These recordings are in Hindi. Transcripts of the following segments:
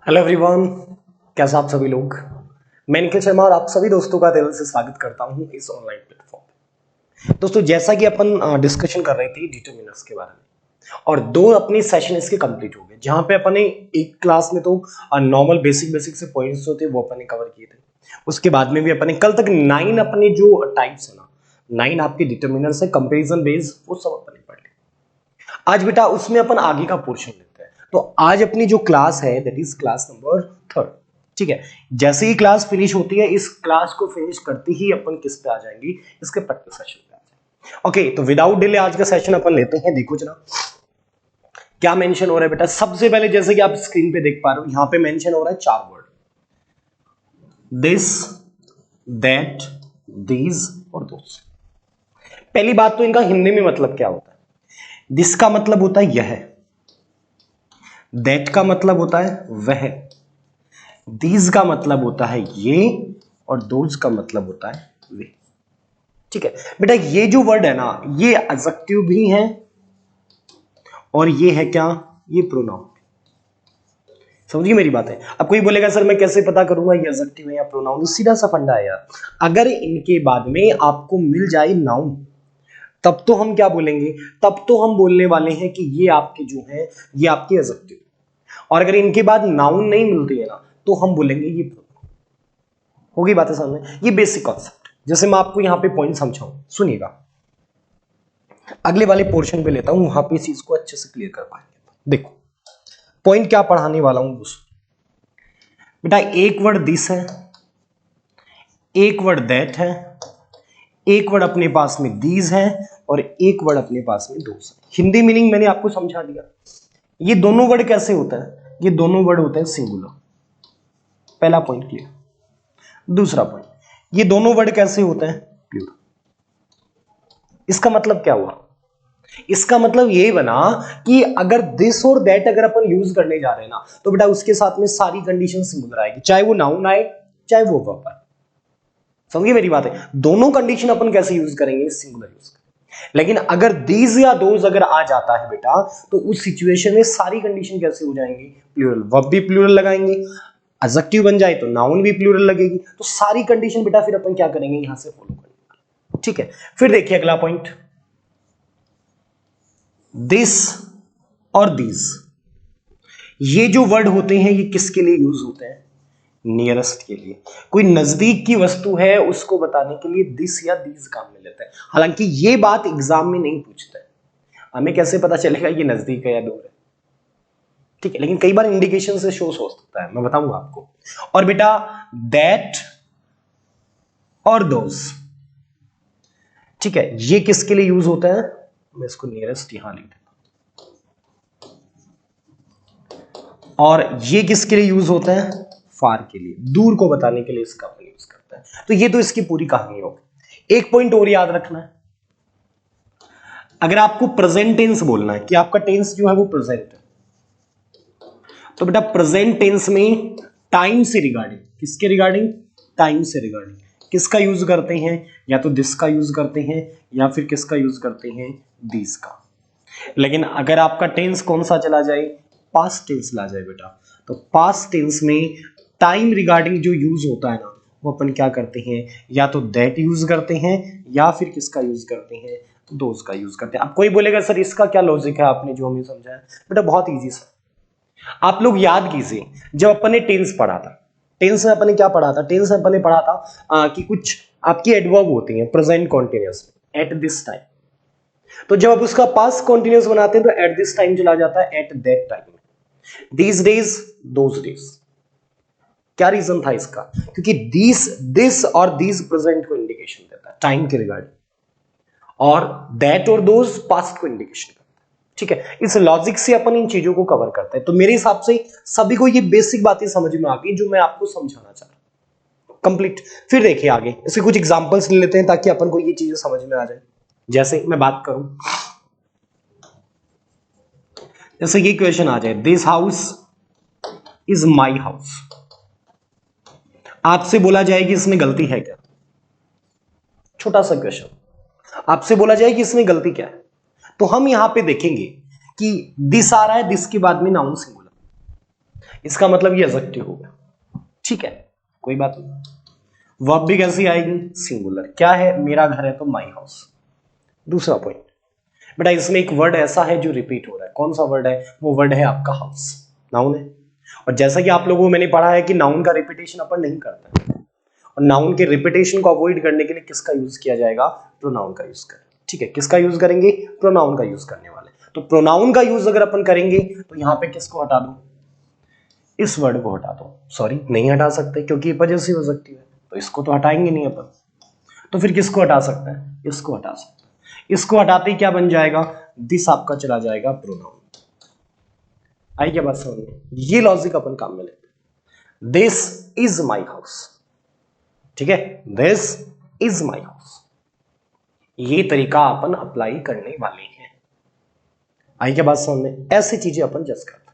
हेलो एवरीवन, कैसे आप सभी लोग। मैं निखिल शर्मा और आप सभी दोस्तों का दिल से स्वागत करता हूं इस ऑनलाइन प्लेटफॉर्म पे। दोस्तों, जैसा कि अपन डिस्कशन कर रहे थे डिटरमिनर्स के बारे में और दो अपने सेशन इसके कंप्लीट हो गए, जहां पे अपने एक क्लास में तो नॉर्मल बेसिक से पॉइंट्स जो थे वो अपने कवर किए थे। उसके बाद में भी अपने कल तक 9 अपने जो टाइप्स है ना, 9 आपके डिटरमिनर्स है कंपेरिजन बेस्ड, वो सब अपने पढ़ लिए। आज बेटा उसमें अपन आगे का पोर्शन लेते हैं। तो आज अपनी जो क्लास है दैट इज क्लास नंबर 3। ठीक है, जैसे ही क्लास फिनिश होती है, इस क्लास को फिनिश करते ही अपन किस पे आ जाएंगे, इसके प्रैक्टिस सेशन पे आ जाएंगे। ओके, तो विदाउट डिले आज का सेशन अपन लेते हैं। देखो जना क्या मेंशन हो रहा है बेटा। सबसे पहले जैसे कि आप स्क्रीन पे देख पा रहे हो, यहां पे मेंशन हो रहा है 4 वर्ड, दिस, दैट, दीज और दोस। पहली बात तो इनका हिंदी में मतलब क्या होता है। दिस का मतलब होता है यह, दैट का मतलब होता है वह, दीज का मतलब होता है ये और दोज का मतलब होता है वे। ठीक है बेटा, ये जो वर्ड है ना, ये एडजेक्टिव भी है और ये है क्या, ये प्रोनाउन। समझिए मेरी बात है। अब कोई बोलेगा सर मैं कैसे पता करूंगा ये एडजेक्टिव है या प्रोनाउन। तो सीधा सा फंडा है यार, अगर इनके बाद में आपको मिल जाए नाउन, तब तो हम क्या बोलेंगे, तब तो हम बोलने वाले हैं कि ये आपके जो है ये आपके एडजेक्टिव। और अगर इनके बाद नाउन नहीं मिलती है ना, तो हम बोलेंगे ये प्रोनाउन। होगी बातें समझ में। ये बेसिक कॉन्सेप्ट, जैसे मैं आपको यहां पे पॉइंट समझाऊं, सुनिएगा। अगले वाले पोर्शन पे लेता हूं, वहां पे इस चीज को अच्छे से क्लियर कर पाएंगे। देखो पॉइंट क्या पढ़ाने वाला हूं दोस्तों। बेटा एक वर्ड दिस है, एक वर्ड दैट है, एक वर्ड अपने पास में दीज है और एक वर्ड अपने पास में दोस है। हिंदी मीनिंग मैंने आपको समझा दिया। ये दोनों वर्ड कैसे होता है, ये दोनों वर्ड होते हैं सिंगुलर। पहला पॉइंट क्लियर। दूसरा पॉइंट, ये दोनों वर्ड कैसे होते हैं, प्लूरल। इसका मतलब क्या हुआ, इसका मतलब ये बना कि अगर दिस और दैट अगर अपन यूज करने जा रहे हैं ना, तो बेटा उसके साथ में सारी कंडीशन सिंगुलर आएगी, चाहे वो नाउन आए चाहे वो वर्ब आए। समझिए मेरी बात है। दोनों कंडीशन अपन कैसे यूज करेंगे, सिंगुलर यूज करेंगे। लेकिन अगर दीज या दोज अगर आ जाता है बेटा, तो उस सिचुएशन में सारी कंडीशन कैसे हो जाएंगी, प्लूरल। वर्ब भी प्लूरल लगाएंगे, एडजेक्टिव बन जाए तो नाउन भी प्लूरल लगेगी। तो सारी कंडीशन बेटा फिर अपन क्या करेंगे, यहां से फॉलो करेंगे। ठीक है, फिर देखिए अगला पॉइंट, दिस और दीज। ये जो वर्ड होते हैं ये किसके लिए यूज होते हैं, नियरेस्ट के लिए। कोई नजदीक की वस्तु है उसको बताने के लिए दिस या दीज काम में लेते हैं। हालांकि ये बात एग्जाम में नहीं पूछते, हमें कैसे पता चलेगा ये नजदीक है या दूर है। ठीक है, लेकिन कई बार इंडिकेशन से शो हो सकता है, मैं बताऊंगा आपको। और बेटा दैट और दोस, ठीक है, ये किसके लिए यूज होता है, मैं इसको नियरेस्ट यहां लिख देता हूं। और ये किसके लिए यूज होता है, फार के लिए, दूर को बताने के लिए इसका अपन यूज करता है। तो ये तो इसकी पूरी कहानी होगी। एक पॉइंट और याद रखना है, अगर आपको प्रेजेंट टेंस बोलना है कि आपका टेंस जो है वो प्रेजेंट है, तो बेटा प्रेजेंट टेंस में टाइम से रिगार्डिंग, किसके रिगार्डिंग, टाइम से रिगार्डिंग किसका यूज करते हैं, या तो दिस का यूज करते हैं या फिर किसका यूज करते हैं, दीस का। लेकिन अगर आपका टेंस कौन सा चला जाए, पास्ट टेंस ला जाए बेटा, तो पास्ट टेंस में टाइम रिगार्डिंग जो यूज होता है ना, वो अपन क्या करते हैं, या तो दैट यूज करते हैं या फिर किसका यूज करते हैं, दोस का यूज करते हैं। अब कोई बोलेगा सर इसका क्या लॉजिक है, आपने जो हमें समझाया। बेटा बहुत इजी सा, आप लोग याद कीजिए जब अपन ने टेंस पढ़ा था, टेंस में अपन ने क्या पढ़ा था, टेंस में अपन ने पढ़ा था कि कुछ आपकी एडवर्ब होती हैं present continuous, at this time. तो जब आप उसका पास्ट कॉन्टिन्यूअस बनाते हैं तो एट दिस टाइम चला जाता है at that time, these days those days. क्या रीजन था इसका, क्योंकि दिस और दीज प्रेजेंट को इंडिकेशन देता है टाइम के रिगार्डिंग, और दैट और दोज पास्ट को इंडिकेशन करता है। ठीक है, इस लॉजिक से अपन इन चीजों को कवर करते हैं। तो मेरे हिसाब से सभी को ये बेसिक बातें समझ में आ गई जो मैं आपको समझाना चाह रहा हूं, कंप्लीट। फिर देखिए आगे इसके कुछ एग्जांपल्स ले लेते हैं ताकि अपन को ये चीजें समझ में आ जाए। जैसे मैं बात करूं, जैसे ये क्वेश्चन आ जाए, this house is my house, आपसे बोला जाए कि इसमें गलती है क्या, छोटा सा क्वेश्चन, आपसे बोला जाए कि इसमें गलती क्या है, तो हम यहां पे देखेंगे कि दिस आ रहा है, दिस के बाद में नाउन सिंगुलर, इसका मतलब ये एडजेक्टिव हो गया, ठीक है, कोई बात नहीं। वर्ब भी कैसी आएगी, सिंगुलर। क्या है, मेरा घर है तो माई हाउस। दूसरा पॉइंट बेटा, इसमें एक वर्ड ऐसा है जो रिपीट हो रहा है, कौन सा वर्ड है, वो वर्ड है आपका हाउस, नाउन है। और जैसा कि आप लोगों को मैंने पढ़ा है कि नाउन का रिपीटेशन अपन नहीं करते, और नाउन के रिपीटेशन को अवॉइड करने के लिए किसका यूज किया जाएगा, प्रोनाउन का यूज करें, ठीक है। किसका यूज करेंगे, प्रोनाउन का यूज करने वाले। तो प्रोनाउन का यूज अगर अपन करेंगे तो यहां पे किसको हटा दो, इस वर्ड को हटा दो, सॉरी नहीं हटा सकते क्योंकि पॉजेसिव हो सकती है, तो इसको तो हटाएंगे नहीं अपन, तो फिर किसको हटा सकते हैं, इसको हटा सकते हैं। इसको हटाते ही क्या बन जाएगा, दिस आपका चला जाएगा प्रोनाउन। आई क्या बात समझ में, ये लॉजिक अपन काम में लेते हैं। दिस इज माई हाउस, ठीक है, दिस इज माई हाउस, ये तरीका अपन अप्लाई करने वाले हैं। आई क्या बात समझ में, ऐसी चीजें अपन जज करते हैं।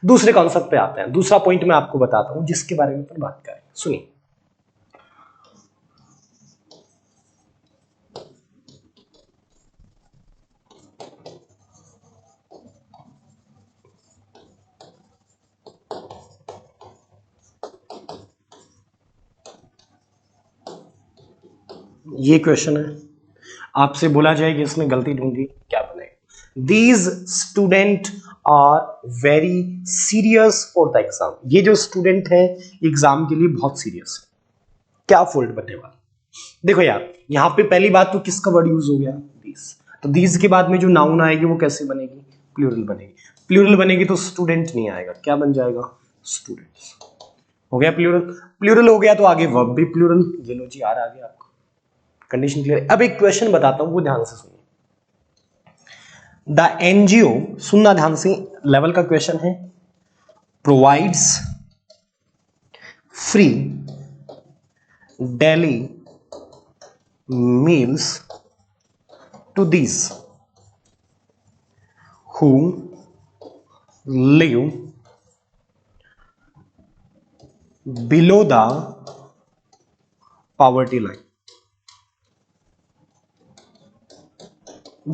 दूसरे कॉन्सेप्ट पे आते हैं, दूसरा पॉइंट मैं आपको बताता हूं जिसके बारे में अपन बात करें, सुनिए। ये क्वेश्चन है, आपसे बोला जाए कि इसमें गलती ढूंढी, क्या बनेगा। These student are very serious for the exam. ये जो स्टूडेंट है एग्जाम के लिए बहुत सीरियस है, क्या फॉल्ट बनने वाला। देखो यार, यहां पे पहली बात तो किसका वर्ड यूज हो गया, दीज। तो दीज के बाद में जो नाउन आएगी वो कैसे बनेगी, प्लूरल बनेगी। प्लूरल बनेगी तो स्टूडेंट नहीं आएगा, क्या बन जाएगा, स्टूडेंट्स। हो गया प्लूरल, प्लूरल हो गया तो आगे वर्ब भी प्लूरल। ये लो जी, आ गया आपको, कंडीशन क्लियर। अब एक क्वेश्चन बताता हूं, वो ध्यान से सुनिए। द एनजीओ, सुनना ध्यान से, लेवल का क्वेश्चन है, provides free daily meals to these who live below the poverty line।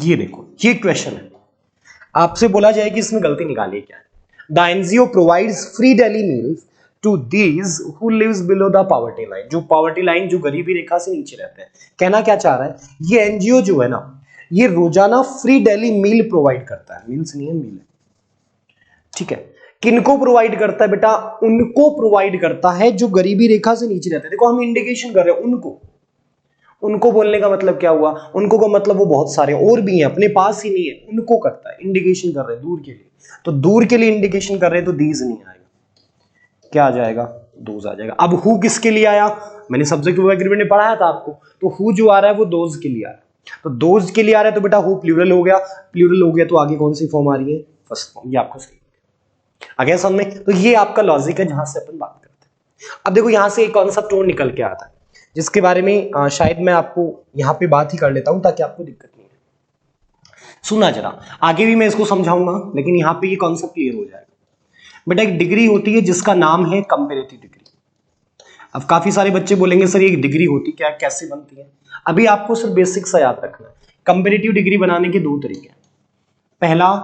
ये देखो, ये क्वेश्चन है, आपसे बोला जाए कि इसमें गलती निकालिए क्या है। The NGO provides free daily meals to these who lives below the poverty line. जो पॉवर्टी लाइन, जो गरीबी रेखा से नीचे रहते हैं। कहना क्या चाह रहा है, ये एनजीओ जो है ना, ये रोजाना फ्री डेली मील प्रोवाइड करता है, मील्स नहीं है, मील है, ठीक है। किनको प्रोवाइड करता है बेटा, उनको प्रोवाइड करता है जो गरीबी रेखा से नीचे रहते हैं। देखो हम इंडिकेशन कर रहे हैं उनको, उनको बोलने का मतलब क्या हुआ, उनको का मतलब वो बहुत सारे और भी हैं, अपने पास ही नहीं है, उनको करता है, इंडिकेशन कर रहे हैं दूर के लिए। तो दूर के लिए इंडिकेशन कर रहे हैं तो दीज नहीं आएगा, क्या आ जाएगा, दोज आ जाएगा। अब हु किसके लिए आया, मैंने सब्जेक्ट वर्ब एग्रीमेंट में पढ़ाया था आपको, तो हु जो आ रहा है वो दोज के लिए आ रहा है। तो दोज के लिए आ रहा है तो बेटा हु प्लूरल हो गया, प्लूरल हो गया तो आगे कौन सी फॉर्म आ रही है, फर्स्ट फॉर्म। ये आपको सही आ गया समझ में। तो ये आपका लॉजिक है जहां से अपन बात करते हैं। अब देखो यहां से एक कॉन्सेप्ट और निकल के आता है जिसके बारे में शायद मैं आपको यहां पे बात ही कर लेता हूं ताकि आपको दिक्कत नहीं है। सुना जरा, आगे भी मैं इसको समझाऊंगा लेकिन यहां पे ये कॉन्सेप्ट क्लियर हो जाएगा। बेटा एक डिग्री होती है जिसका नाम है कंपैरेटिव डिग्री। अब काफी सारे बच्चे बोलेंगे सर ये डिग्री होती क्या, कैसे बनती है। अभी आपको सिर्फ बेसिक सा याद रखना है। कंपैरेटिव डिग्री बनाने के दो तरीके हैं। पहला,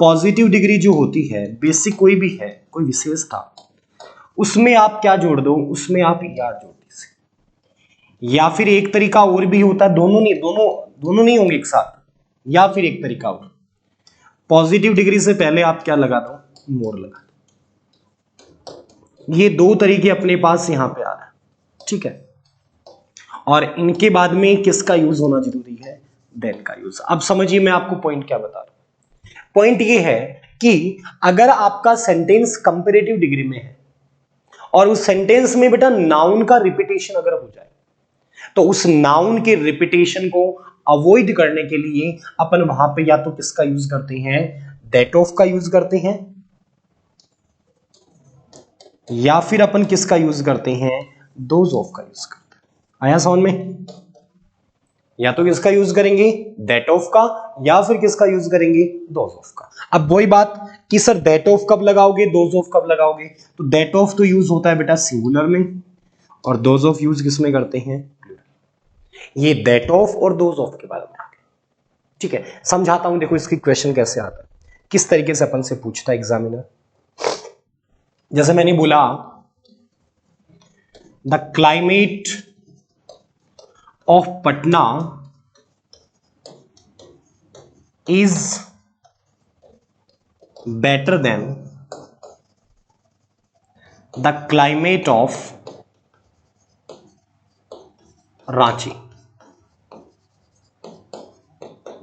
पॉजिटिव डिग्री जो होती है, बेसिक कोई भी है, कोई विशेष था, उसमें आप क्या जोड़ दो, उसमें आप यार जोड़ दीजिए। या फिर एक तरीका और भी होता है, दोनों नहीं होंगे एक साथ। या फिर एक तरीका और, पॉजिटिव डिग्री से पहले आप क्या लगा दो, मोर लगा दो। ये दो तरीके अपने पास यहां पे आ रहा है, ठीक है। और इनके बाद में किसका यूज होना जरूरी है, देन का यूज। अब समझिए मैं आपको पॉइंट क्या बता रहा हूं। पॉइंट ये है कि अगर आपका सेंटेंस कंपैरेटिव डिग्री में है और उस सेंटेंस में बेटा नाउन का रिपीटेशन अगर हो जाए, तो उस नाउन के रिपीटेशन को अवॉइड करने के लिए अपन वहां पे या तो किसका यूज करते हैं, दैट ऑफ का यूज करते हैं, या फिर अपन किसका यूज करते हैं, दोज ऑफ का यूज करते हैं। आया समझ में। या तो किसका यूज करेंगे, दैट ऑफ का, या फिर किसका यूज करेंगे, दोज ऑफ का। अब वही बात कि सर दैट ऑफ कब लगाओगे, दोज ऑफ कब लगाओगे। तो दैट ऑफ तो यूज होता है बेटा सिंगुलर में, और दोज ऑफ यूज किसमें करते हैं, प्लूरल। ये दैट ऑफ और दोज ऑफ के बारे में आ गया, ठीक है। समझाता हूं, देखो इसकी क्वेश्चन कैसे आता है, किस तरीके से अपन से पूछता है एग्जामिनर। जैसे मैंने बोला the climate of Patna is better than the climate of Ranchi.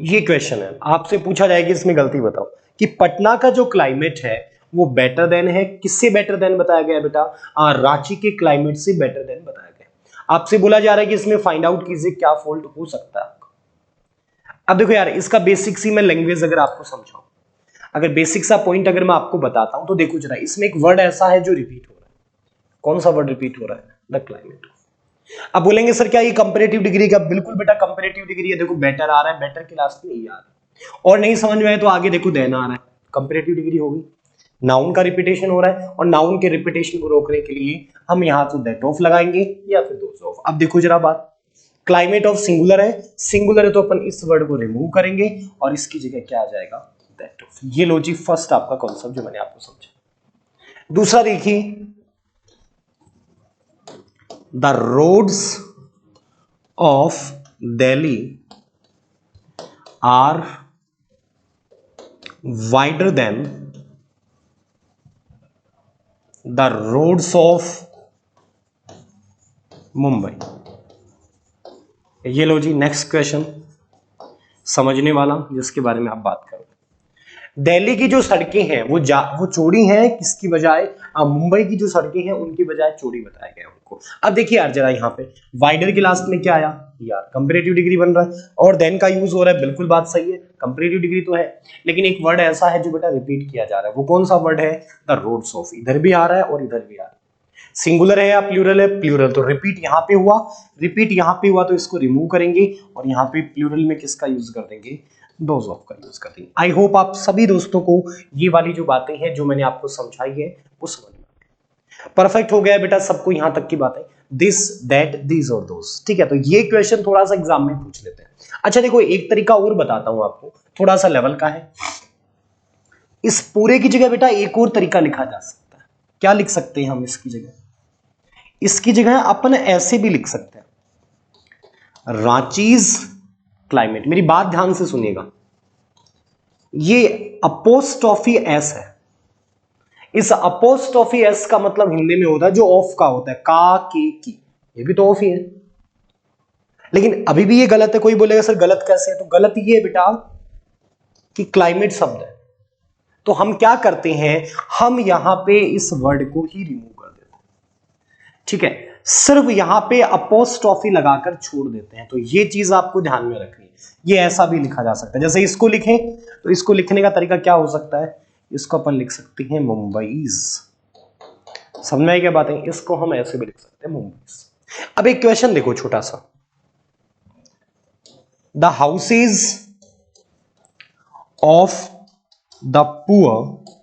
ये क्वेश्चन है, आपसे पूछा जाएगा इसमें गलती बताओ कि पटना का जो क्लाइमेट है वो बेटर देन है, किससे बेटर देन बताया गया बेटा? रांची के क्लाइमेट से बेटर देन बताया गया। आपसे बोला जा रहा है कि इसमें फाइंड आउट कीजिए क्या फॉल्ट हो सकता है आपका। अब देखो यार, इसका बेसिक सी मैं लैंग्वेज अगर आपको समझाऊं, अगर बेसिक सा पॉइंट अगर मैं आपको बताता हूं तो देखो जरा, इसमें एक वर्ड ऐसा है जो रिपीट हो रहा है। कौन सा वर्ड रिपीट हो रहा है? The climate. अब बोलेंगे सर क्या ये कंपैरेटिव डिग्री का? बिल्कुल बेटा कंपैरेटिव डिग्री है। देखो बेटर आ रहा है, बेटर के लास्ट में ई आ रहा है, और नहीं समझ में आए तो आगे देखो देन आ रहा है, कंपैरेटिव डिग्री होगी। नाउन का रिपीटेशन हो रहा है और नाउन के रिपीटेशन को रोकने के लिए हम यहां तो दैट ऑफ लगाएंगे या फिर दोस ऑफ। अब देखो जरा बात, क्लाइमेट ऑफ सिंगुलर है, सिंगुलर है तो अपन इस वर्ड को रिमूव करेंगे और इसकी जगह क्या आ जाएगा? That of. ये लो जी फर्स्ट आपका कॉन्सेप्ट जो मैंने आपको समझा। दूसरा देखिए, the roads of Delhi are wider than the roads of Mumbai. ये लो जी नेक्स्ट क्वेश्चन समझने वाला, जिसके बारे में आप बात करो। दिल्ली की जो सड़कें हैं वो चौड़ी हैं, किसकी बजाय? मुंबई की जो सड़कें हैं उनकी बजाय चौड़ी बताया गया उनको। अब देखिए यार जरा, यहाँ पे वाइडर के लास्ट में क्या आया यार? कंपैरेटिव डिग्री बन रहा है और देन का यूज हो रहा है। बिल्कुल बात सही है, कंपैरेटिव डिग्री तो है, लेकिन एक वर्ड ऐसा है जो बेटा रिपीट किया जा रहा है। वो कौन सा वर्ड है? The roads of. इधर भी आ रहा है और इधर भी आ रहा है। सिंगुलर है या प्लूरल है? प्लूरल। तो रिपीट यहाँ पे हुआ, रिपीट यहाँ पे हुआ तो इसको रिमूव करेंगे और यहाँ पे प्लूरल में किसका यूज कर देंगे? दोज ऑफ का यूज कर देंगे। आई होप आप सभी दोस्तों को ये वाली जो बातें हैं जो मैंने आपको समझाई है वो समझ में परफेक्ट हो गया है बेटा सबको, यहां तक की बातें, दिस दैट दीज और दोस। ठीक है, तो ये क्वेश्चन थोड़ा सा एग्जाम में पूछ लेते हैं। अच्छा देखो, एक तरीका और बताता हूं आपको, थोड़ा सा लेवल का है। इस पूरे की जगह बेटा एक और तरीका लिखा जा सकता है। क्या लिख सकते हैं हम इसकी जगह? इसकी जगह अपन ऐसे भी लिख सकते हैं, रांचीज क्लाइमेट। मेरी बात ध्यान से सुनिएगा, ये अपोस्ट्रोफी एस है। इस अपोस्ट्रोफी एस का मतलब हिंदी में होता है जो ऑफ का होता है, का के की, ये भी तो ऑफ ही है। लेकिन अभी भी ये गलत है। कोई बोलेगा सर गलत कैसे है? तो गलत ये है बेटा कि क्लाइमेट शब्द है, तो हम क्या करते हैं, हम यहां पे इस वर्ड को ही रिमूव कर देते हैं। ठीक है, सिर्फ यहां पे अपोस्ट्रोफी लगाकर छोड़ देते हैं। तो ये चीज आपको ध्यान में रखनी है। ये ऐसा भी लिखा जा सकता है, जैसे इसको लिखें तो इसको लिखने का तरीका क्या हो सकता है? इसको अपन लिख सकते हैं मुंबईज। समझ में आई क्या बात है? इसको हम ऐसे भी लिख सकते हैं मुंबईज। अब एक क्वेश्चन देखो छोटा सा, the houses of the poor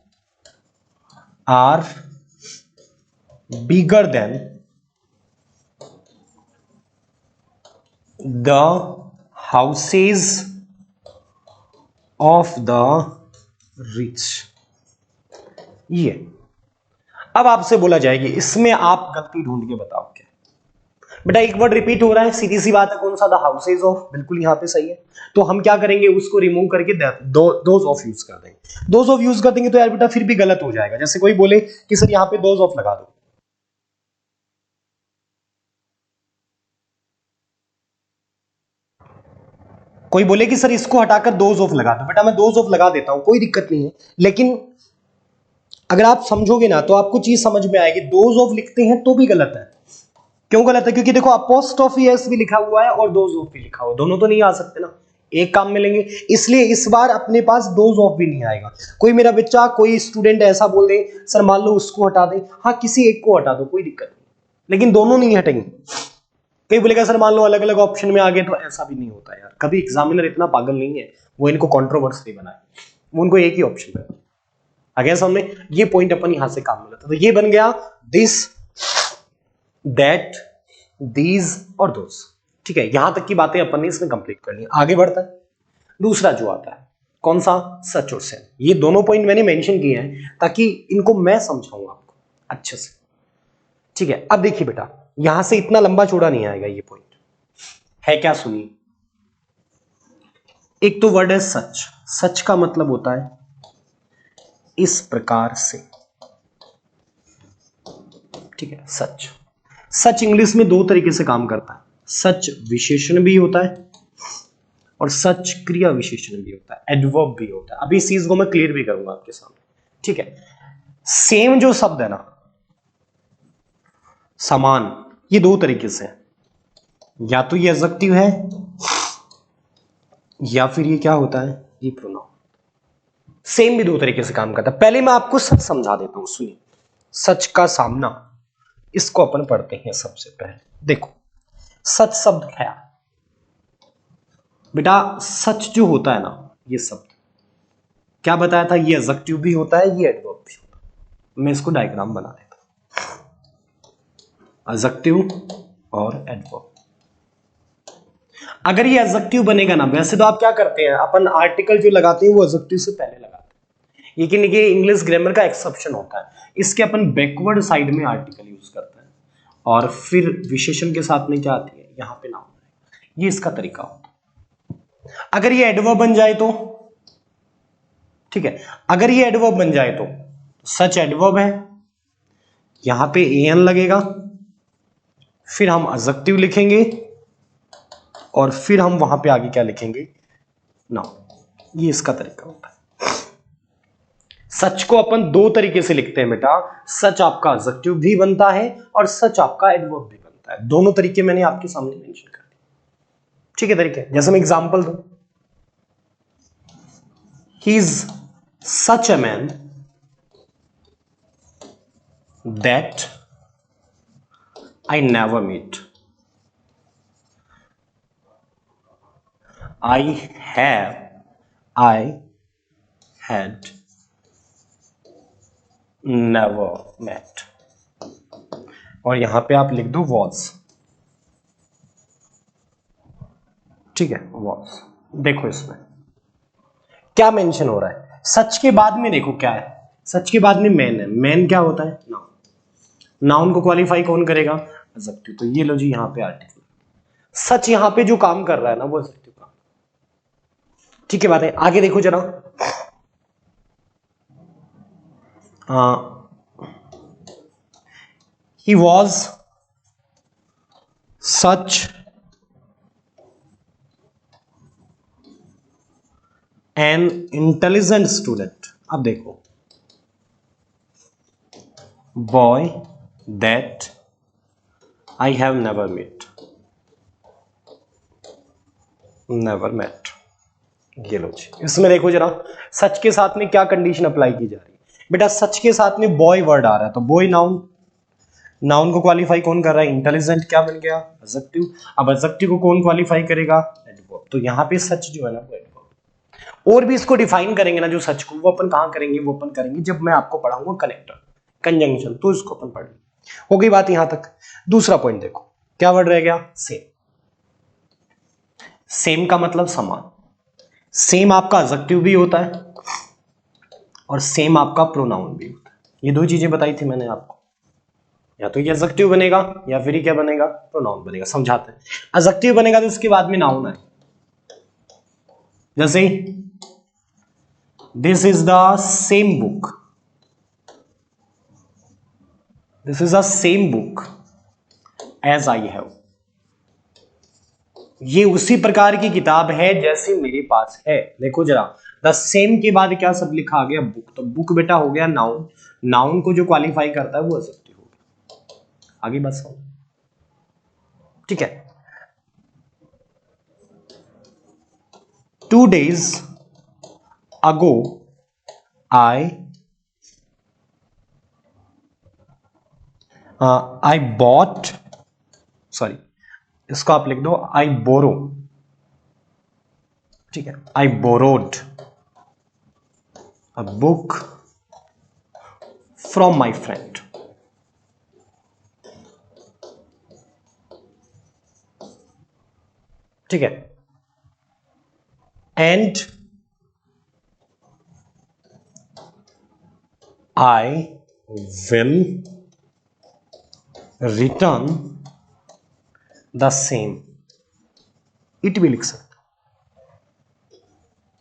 are bigger than the houses of the rich. ये अब आपसे बोला जाएगी इसमें आप गलती ढूंढ के बताओ क्या? बेटा एक वर्ड रिपीट हो रहा है, सीधी सी बात है, कौन सा? The houses of. बिल्कुल यहां पे सही है। तो हम क्या करेंगे, उसको रिमूव करके दोज ऑफ यूज कर देंगे। दोज ऑफ यूज कर देंगे तो यार बेटा फिर भी गलत हो जाएगा। जैसे कोई बोले कि सर यहां पे दोज ऑफ लगा दो, कोई बोले कि सर इसको हटाकर दोज ऑफ लगा दो, बेटा मैं दोज ऑफ लगा देता हूं, कोई दिक्कत नहीं है। लेकिन अगर आप समझोगे ना तो आपको चीज समझ में आएगी, दोज ऑफ लिखते हैं तो भी गलत है। क्यों गलत है? क्योंकि देखो अपोस्ट्रोफी एस भी लिखा हुआ है और दोज ऑफ भी लिखा हुआ है, दोनों तो नहीं आ सकते ना, एक काम में लेंगे। इसलिए इस बार अपने पास दोज ऑफ भी नहीं आएगा। कोई मेरा बच्चा, कोई स्टूडेंट ऐसा बोल दे सर मान लो उसको हटा दे, हाँ किसी एक को हटा दो कोई दिक्कत नहीं, लेकिन दोनों नहीं हटेंगे। कई बोलेगा सर मान लो अलग अलग ऑप्शन में आ गए, तो ऐसा भी नहीं होता यार। कभी एग्जामिनर इतना पागल नहीं है वो इनको कंट्रोवर्सी बनाए, वो उनको एक ही ऑप्शन में आ गया सामने। ये पॉइंट अपन यहां से काम में लेते, तो ये बन गया दिस दैट दीज और दोस। ठीक है, यहां तक की बातें अपन ने इसमें कंप्लीट कर ली। आगे बढ़ता है दूसरा जो आता है, कौन सा? सच और सेम। ये दोनों पॉइंट मैंने मेंशन किए हैं ताकि इनको मैं समझाऊं आपको। अच्छे से। ठीक है, अब देखिए बेटा, यहां से इतना लंबा चौड़ा नहीं आएगा ये पॉइंट, है क्या, सुनिए। एक तो वर्ड है सच, सच का मतलब होता है इस प्रकार से। ठीक है, सच, सच इंग्लिश में दो तरीके से काम करता है, सच विशेषण भी होता है और सच क्रिया विशेषण भी होता है, एडवर्ब भी होता है। अभी इस चीज को मैं क्लियर भी करूंगा आपके सामने। ठीक है, सेम जो शब्द है ना, समान, ये दो तरीके से है, या तो ये एडजेक्टिव है या फिर ये क्या होता है, ये प्रोनाउन। सेम भी दो तरीके से काम करता है। पहले मैं आपको सच समझा देता हूं, सुनिए। सच का सामना, इसको अपन पढ़ते हैं सबसे पहले। देखो, सच शब्द है बेटा, सच जो होता है ना, ये शब्द क्या बताया था, ये एडजेक्टिव भी होता है, ये एडवर्ब भी होता है। मैं इसको डायग्राम बना देता हूं, एडजेक्टिव और एडवर्ब। अगर ये एडजेक्टिव बनेगा ना, वैसे तो आप क्या करते हैं, अपन आर्टिकल जो लगाते हैं वो एडजेक्टिव से पहले लगाते हैं, लेकिन ये इंग्लिश ग्रामर का एक्सेप्शन होता है, इसके अपन बैकवर्ड साइड में आर्टिकल यूज करते हैं और फिर विशेषण के साथ में क्या आती है, यहां पे नाउन, ये इसका तरीका होता है। अगर ये एडवर्ब बन जाए तो, ठीक है, अगर ये एडवर्ब बन जाए तो सच एडवर्ब है, यहां पे एन लगेगा, फिर हम एडजेक्टिव लिखेंगे और फिर हम वहां पे आगे क्या लिखेंगे, नाउन। ये इसका तरीका होता है। सच को अपन दो तरीके से लिखते हैं बेटा, सच आपका एडजेक्टिव भी बनता है और सच आपका एडवर्ब भी बनता है। दोनों तरीके मैंने आपके सामने मेंशन कर दिए। ठीक है, तरीके जैसे मैं एग्जांपल दूं, he is such a man that I never meet, I have, I had never met, और यहां पे आप लिख दो वॉज। ठीक है, वॉज। देखो इसमें क्या मेंशन हो रहा है, सच के बाद में देखो क्या है, सच के बाद में मैन है, मैन क्या होता है, नाउन। नाउन को क्वालिफाई कौन करेगा, एडजेक्टिव। तो ये लो जी, यहां पे आर्टिकल। सच यहां पे जो काम कर रहा है ना, वो एडजेक्टिव काम। ठीक है, बात है। आगे देखो जरा, he was such an intelligent student. अब देखो, boy that I have never met, never met. ये लो जी, इसमें देखो जरा, सच के साथ में क्या कंडीशन अप्लाई की जा रही है बेटा, सच के साथ में बॉय वर्ड आ रहा है, तो बॉय नाउन, नाउन को क्वालिफाई कौन कर रहा है, इंटेलिजेंट, क्या बन गया, एडजेक्टिव। अब एडजेक्टिव को कौन क्वालिफाई करेगा, एडवर्ब। तो यहां पे सच जो है ना, वो एडवर्ब। और भी इसको डिफाइन करेंगे ना जो सच को, वो अपन कहां करेंगे, वो अपन करेंगे जब मैं आपको पढ़ाऊंगा कनेक्टर, कंजंक्शन, तो इसको अपन पढ़ेंगे। हो गई बात यहां तक। दूसरा पॉइंट देखो, क्या वर्ड रह गया, सेम। सेम का मतलब समान। सेम आपका एडजेक्टिव भी होता है और सेम आपका प्रोनाउन भी होता है। ये दो चीजें बताई थी मैंने आपको, या तो ये एडजेक्टिव बनेगा या फिर ये क्या बनेगा, प्रोनाउन बनेगा। समझाते हैं, एडजेक्टिव बनेगा तो उसके बाद में नाउन है, जैसे this is the same book, this is the same book as I have, ये उसी प्रकार की किताब है जैसे मेरे पास है। देखो जरा, द सेम के बाद क्या सब लिखा आ गया, बुक। तो बुक बेटा हो गया नाउन, नाउन को जो क्वालिफाई करता है वो एडजेक्टिव हो गया। आगे बस हो, ठीक है। 2 days ago I bought, sorry, इसको आप लिख दो आई बोरो। ठीक है, I borrowed a book from my friend. ठीक है, and I will return the same, it भी लिख सकते हो।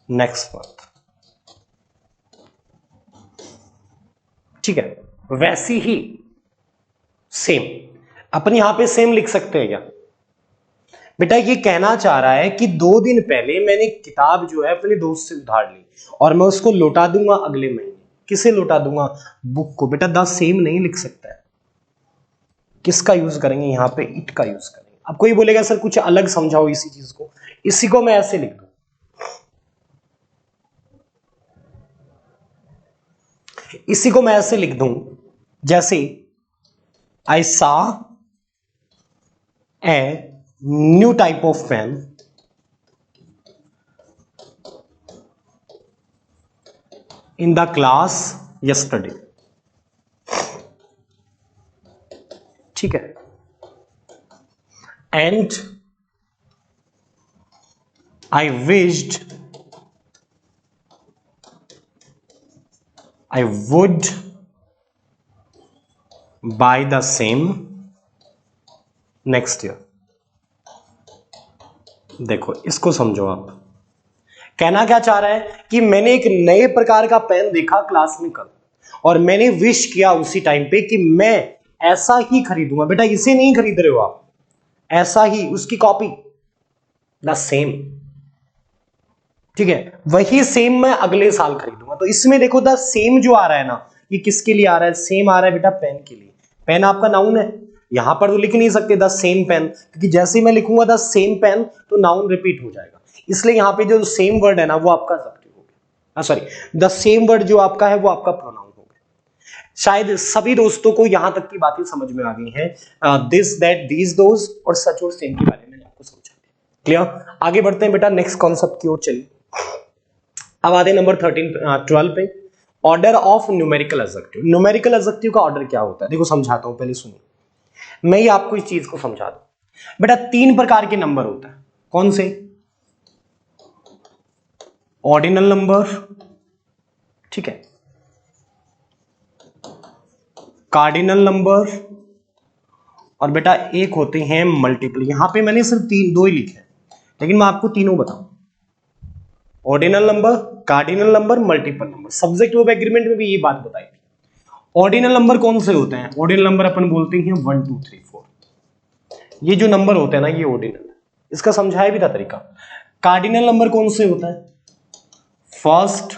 नेक्स्ट वर्ड, ठीक है, वैसी ही सेम, अपन यहां पे सेम लिख सकते हैं क्या? बेटा ये कहना चाह रहा है कि 2 दिन पहले मैंने किताब जो है अपने दोस्त से उधार ली और मैं उसको लौटा दूंगा अगले महीने। किसे लौटा दूंगा? बुक को। बेटा द सेम नहीं लिख सकता है, किसका यूज करेंगे यहां पे? इट का यूज करेंगे। अब कोई बोलेगा सर कुछ अलग समझाओ इसी चीज को, इसी को मैं ऐसे लिख दूं, इसी को मैं ऐसे लिख दूं जैसे I saw a new type of pen in the class yesterday, ठीक है, and I wished I would buy the same next year। देखो इसको समझो आप, कहना क्या चाह रहा है कि मैंने एक नए प्रकार का पेन देखा क्लास में कल और मैंने विश किया उसी टाइम पे कि मैं ऐसा ही खरीदूंगा। बेटा इसे नहीं खरीद रहे हो आप, ऐसा ही, उसकी कॉपी, द सेम, ठीक है, वही सेम मैं अगले साल खरीदूंगा। तो इसमें देखो द सेम जो आ रहा है ना, ये किसके लिए आ रहा है? सेम आ रहा है बेटा पेन के लिए। पेन आपका नाउन है, यहां पर तो लिख नहीं सकते द सेम पेन, क्योंकि जैसे ही मैं लिखूंगा द सेम पेन तो नाउन रिपीट हो जाएगा, इसलिए यहां पे जो सेम वर्ड है ना वो आपका सब्जेक्ट हो गया, सॉरी, द सेम वर्ड जो आपका है वो आपका प्रोनाउन हो गया। शायद सभी दोस्तों को यहां तक की बातें समझ में आ गई हैं। दिस, दैट, दीज, दोज और सच और सेम के बारे में आपको समझा दिया। क्लियर? आगे बढ़ते हैं बेटा नेक्स्ट कॉन्सेप्ट की ओर। चलिए अब आते हैं नंबर 12 पे, order of numerical adjective. Numerical adjective का ऑर्डर क्या होता है? देखो समझाता हूं, पहले सुनिए, मैं ही आपको इस चीज को समझा दूं। बेटा 3 प्रकार के नंबर होता है, कौन से? ऑर्डिनल नंबर, ठीक है, कार्डिनल नंबर, और बेटा एक होते हैं मल्टीपल। यहां पे मैंने सिर्फ 2 ही लिखे हैं, लेकिन मैं आपको तीनों बताऊं, ordinal number, cardinal number, multiple number. Subject of agreement में भी ये बात बताई थी। ऑर्डिनल नंबर कौन से होते हैं? ऑर्डिनल नंबर अपन बोलते हैं 1 2 3 4, ये जो नंबर होते हैं ना ये ऑर्डिनल है, इसका समझाया भी था तरीका। कार्डिनल नंबर कौन से होता है? First,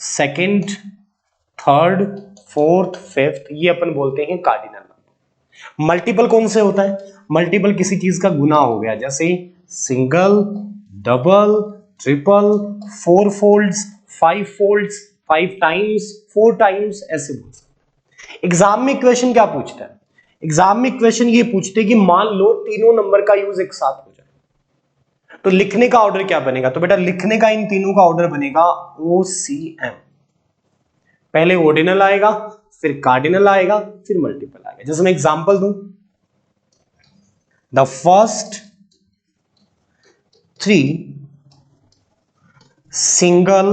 second, third, fourth, fifth, ये अपन बोलते हैं कार्डिनल नंबर। मल्टीपल कौन से होता है? मल्टीपल किसी चीज का गुना हो गया, जैसे single, double, triple, 4 folds, 5 folds, 5 times, 4 times, ऐसे बोल सकते। एग्जाम में क्वेश्चन क्या पूछता है? एग्जाम में क्वेश्चन ये पूछते हैं कि मान लो तीनों नंबर का यूज एक साथ हो जाए, तो लिखने का ऑर्डर क्या बनेगा? तो बेटा लिखने का इन तीनों का ऑर्डर बनेगा OCM। पहले ऑर्डिनल आएगा, फिर कार्डिनल आएगा, फिर मल्टीपल आएगा। जैसे मैं एग्जांपल दूं, the first 3 single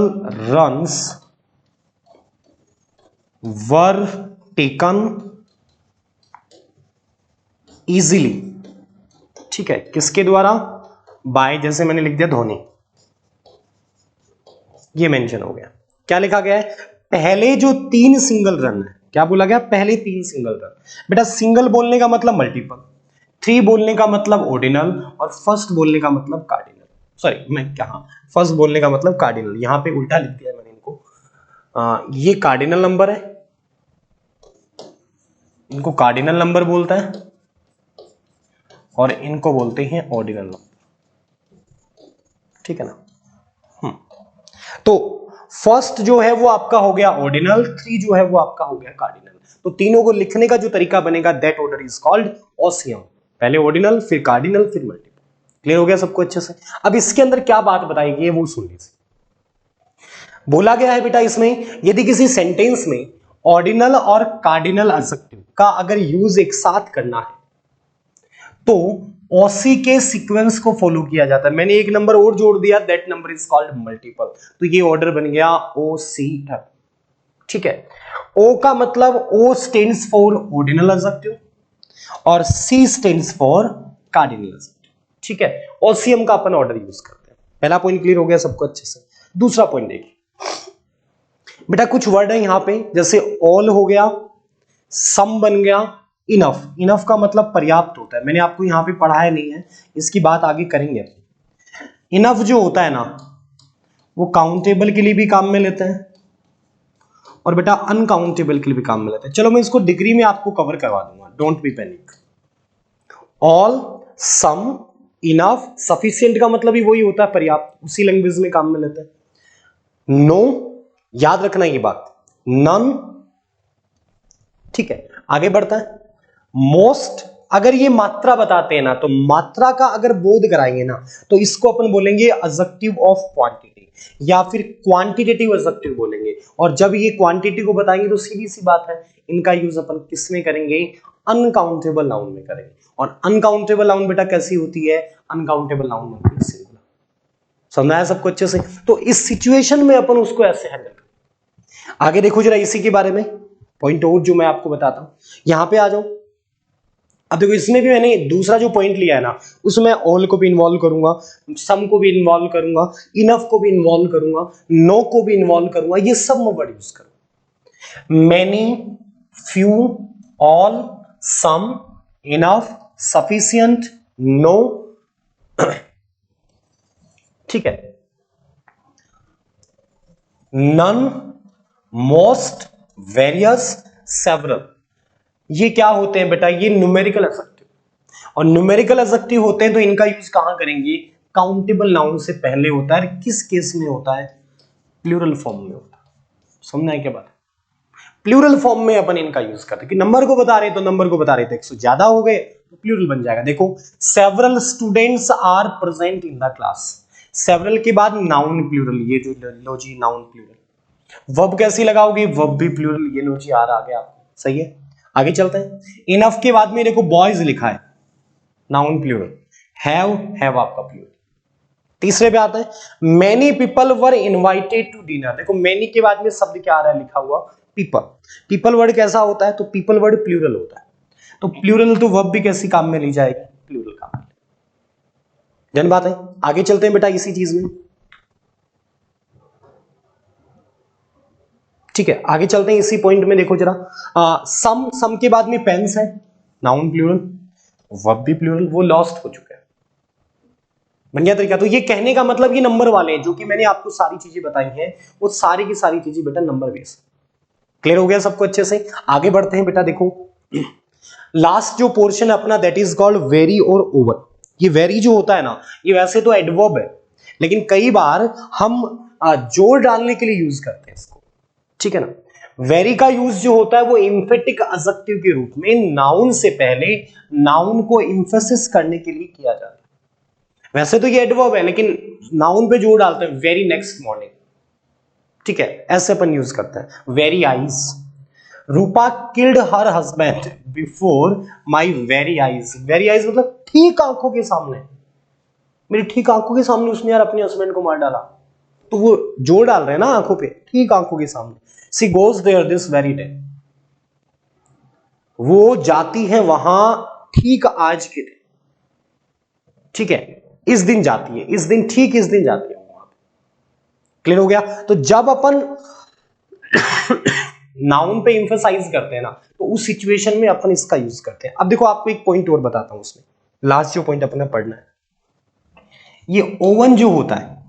runs were taken easily, ठीक है, किसके द्वारा? बाय, जैसे मैंने लिख दिया धोनी, ये मेंशन हो गया। क्या लिखा गया है? पहले जो 3 सिंगल रन है, क्या बोला गया? पहले 3 सिंगल रन। बेटा सिंगल बोलने का मतलब मल्टीपल, 3 बोलने का मतलब ऑर्डिनल, और फर्स्ट बोलने का मतलब कार्डिनल। सॉरी मैं क्या, फर्स्ट बोलने का मतलब कार्डिनल, यहां पे उल्टा लिख दिया मैंने इनको। ये कार्डिनल नंबर है, इनको कार्डिनल नंबर बोलता है, और इनको बोलते हैं ऑर्डिनल नंबर, ठीक है ना। तो फर्स्ट जो है वो आपका हो गया ऑर्डिनल, 3 जो है वो आपका हो गया कार्डिनल। तो तीनों को लिखने का जो तरीका बनेगा, that order is called OCM। पहले ऑर्डिनल, फिर कार्डिनल, फिर मल्टीपल। क्लियर हो गया सबको अच्छे से? अब इसके अंदर क्या बात बताई गई है वो सुन लीजिए। बोला गया है बेटा इसमें, यदि किसी सेंटेंस में ऑर्डिनल और कार्डिनल एडजेक्टिव का अगर यूज एक साथ करना है तो OC के सीक्वेंस को फॉलो किया जाता है। मैंने एक नंबर और जोड़ दिया, that number is called multiple. तो ये ऑर्डर बन गया OCM, ठीक है। O का मतलब O stands for ordinal adjective, और C stands for cardinal adjective. ठीक है, ओसीएम का अपन ऑर्डर यूज करते हैं। पहला पॉइंट क्लियर हो गया सबको अच्छे से। दूसरा पॉइंट देखिए बेटा, कुछ वर्ड है यहां पे, जैसे ऑल हो गया, सम बन गया, इनफ। इनफ का मतलब पर्याप्त होता है, मैंने आपको यहां पे पढ़ाया नहीं है, इसकी बात आगे करेंगे। इनफ जो होता है ना, वो काउंटेबल के लिए भी काम में लेते हैं और बेटा अनकाउंटेबल के लिए भी काम में लेते हैं। चलो मैं इसको डिग्री में आपको कवर करवा दूंगा, don't be panic. All, some, enough, sufficient का मतलब ही वही होता है पर्याप्त, उसी लैंग्वेज में काम में लेते हैं। नो, याद रखना ये बात, नन। ठीक है, आगे बढ़ता है। मोस्ट, अगर ये मात्रा बताते हैं ना, तो मात्रा का अगर बोध कराएंगे ना, तो इसको अपन बोलेंगे एडजेक्टिव ऑफ क्वांटिटी या फिर क्वांटिटेटिव एडजेक्टिव बोलेंगे। और जब ये क्वांटिटी को बताएंगे तो सीधी सी बात है, इनका यूज अपन किस में करेंगे, अनकाउंटेबल नाउन में करेंगे। और अनकाउंटेबल नाउन बेटा कैसी होती है, अनकाउंटेबल नाउन होती है सिंगुलर। समझा है सबको अच्छे से? तो इस सिचुएशन में अपन उसको ऐसे हैंडल करें। आगे देखो जरा इसी के बारे में पॉइंट और जो मैं आपको बताता हूं, यहां पे आ जाओ। अब देखो इसमें भी मैंने दूसरा जो पॉइंट लिया है ना, उसमें ऑल को भी इन्वॉल्व करूंगा, सम को भी इन्वॉल्व करूंगा, इनफ को भी इन्वॉल्व करूंगा, नो को भी इन्वॉल्व करूंगा, ये सब मैं वर्ड यूज करूंगा। Many, few, all, some, enough, sufficient, no. ठीक है, नन, मोस्ट, वेरियस, सेवरल, ये क्या होते हैं बेटा, ये न्यूमेरिकल एडजेक्टिव। और न्यूमेरिकल एडजेक्टिव होते हैं तो इनका यूज कहां करेंगे, काउंटेबल नाउन से पहले होता है। किस केस में होता है, प्लूरल फॉर्म में होता है। समझना है क्या बात, प्लूरल फॉर्म में अपन इनका यूज करते हैं कि नंबर को बता रहे तो नंबर को बता रहे थे 100 ज्यादा हो गए तो प्लूरल बन जाएगा। देखो several students are present in the class, several के बाद नाउन प्लूरल, ये जो लो जी नाउन प्लूरल। वर्ब कैसी लगाओगे, वर्ब भी प्लूरल, ये लो जी आर आ गया आपको, सही है। आगे चलते हैं, इनफ के बाद में देखो बॉयज लिखा है, नाउन प्लूरल, हैव आपका प्लूरल। तीसरे पे आता है, many people were invited to dinner. देखो मेनी के बाद में शब्द क्या आ रहा है लिखा हुआ, पीपल। पीपल वर्ड कैसा होता है, तो पीपल वर्ड प्लूरल होता है, तो प्लूरल तो वर्ब भी कैसी काम में ली जाएगी, प्लूरल काम में। जन बात है, आगे चलते हैं बेटा इसी चीज में। ठीक है, आगे चलते हैं इसी पॉइंट में। देखो जरा सम के बाद में पेन्स है, नाउन प्लूरल, वर्ब भी प्लूरल, वो लॉस्ट हो चुका है, बन गया तरीका। तो ये कहने का मतलब ये नंबर वाले हैं, जो कि मैंने आपको सारी चीजें बताई हैं, वो सारी की सारी चीजें बेटा नंबर बेस। क्लियर हो गया सबको अच्छे से? आगे बढ़ते हैं बेटा। देखो लास्ट जो पोर्शन है अपना, दैट इज कॉल्ड वेरी और ओवर। ये वेरी जो होता है ना, ये वैसे तो एडवर्ब है, लेकिन कई बार हम जोर डालने के लिए यूज करते हैं इसको। ठीक है ना, वेरी का यूज जो होता है वो एम्फेटिक एडजेक्टिव के रूप में नाउन से पहले नाउन को एम्फेसिस करने के लिए किया जाता है। वैसे तो ये एडवर्ब है, लेकिन नाउन पे जोर डालते हैं, वेरी नेक्स्ट मॉर्निंग। ठीक है, ऐसे अपन यूज करते हैं। Very eyes, Rupa killed her husband before my very eyes. Very eyes मतलब ठीक आंखों के सामने, मेरी ठीक आंखों के सामने उसने यार अपने हस्बैंड को मार डाला। तो वो जोर डाल रहे हैं ना आंखों पे, ठीक आंखों के सामने। She goes there this very day, वो जाती है वहां ठीक आज के दिन। ठीक है, इस दिन जाती है, इस दिन, ठीक इस दिन जाती है वहां। क्लियर हो गया? तो जब अपन नाउन पे एम्फसाइज करते हैं ना, तो उस सिचुएशन में अपन इसका यूज करते हैं। अब देखो आपको एक पॉइंट और बताता हूं उसमें, लास्ट जो पॉइंट अपने पढ़ना है, ये ओवन जो होता है,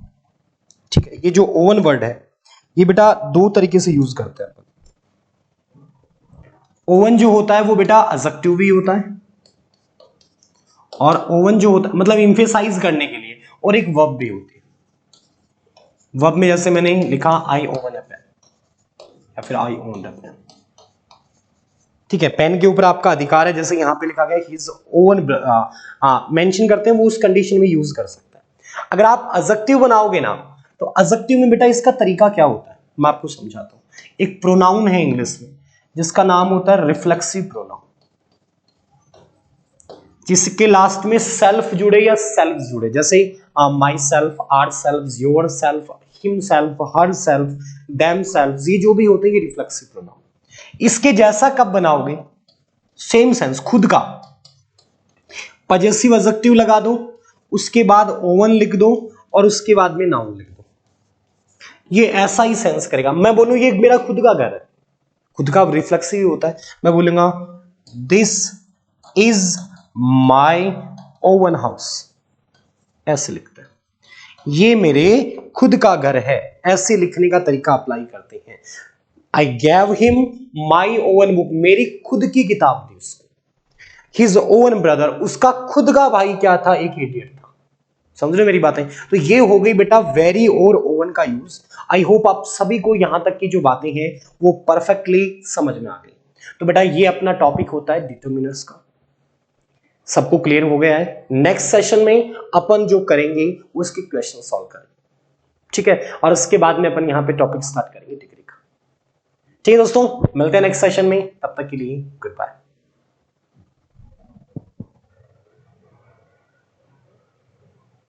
ठीक है, ये जो ओवन वर्ड है, ये बेटा दो तरीके से यूज करते हैं अपन। ओवन जो होता है वो बेटा एडजेक्टिव भी होता है, और ओवन जो होता है मतलब एम्फसाइज करने के लिए, और एक वर्ब भी होती है। वर्ब में जैसे मैंने लिखा आई ओवन अ पेन, या फिर आई ओन्ड अ पेन। ठीक है, पेन के ऊपर आपका अधिकार है, जैसे यहां पे लिखा गया हिज ओवन, मेंशन करते हैं, वो उस कंडीशन में यूज कर सकता है। अगर आप एडजेक्टिव बनाओगे ना, तो एडजेक्टिव में बेटा इसका तरीका क्या होता है मैं आपको समझाता हूं। एक प्रोनाउन है इंग्लिश में जिसका नाम होता है रिफ्लेक्सिव प्रोनाउन, जिसके लास्ट में सेल्फ जुड़े या सेल्फ जुड़े, जैसे myself, ourself, yourself, himself, herself, themself, ये जो भी होते हैं ये रिफ्लेक्सिव प्रोनाउन। इसके जैसा कब बनाओगे, सेम सेंस, खुद का। पजेसिव एडजेक्टिव लगा दो, उसके बाद ओवन लिख दो और उसके बाद में नाउन लिख दो, ये ऐसा ही सेंस करेगा। मैं बोलूं ये मेरा खुद का घर है, खुद का रिफ्लेक्सिव होता है, मैं बोलूंगा this is my oven house, ऐसे लिखते हैं, ये मेरे खुद का घर है, ऐसे लिखने का तरीका अप्लाई करते हैं। I gave him my own book, मेरी खुद की किताब दी उसको। हिज ओवन ब्रदर, उसका खुद का भाई क्या था, एक इडियट था। समझ रहे हो मेरी बातें? तो ये हो गई बेटा वेरी और ओवन का यूज। आई होप आप सभी को यहां तक की जो बातें हैं वो परफेक्टली समझ में आ गई। तो बेटा ये अपना टॉपिक होता है डिटरमिनर्स का। सबको क्लियर हो गया है? नेक्स्ट सेशन में अपन जो करेंगे उसके क्वेश्चन सॉल्व करेंगे, ठीक है, और उसके बाद में अपन यहां पे टॉपिक स्टार्ट करेंगे डिग्री का। ठीक है दोस्तों, मिलते हैं नेक्स्ट सेशन में, तब तक के लिए गुड बाय।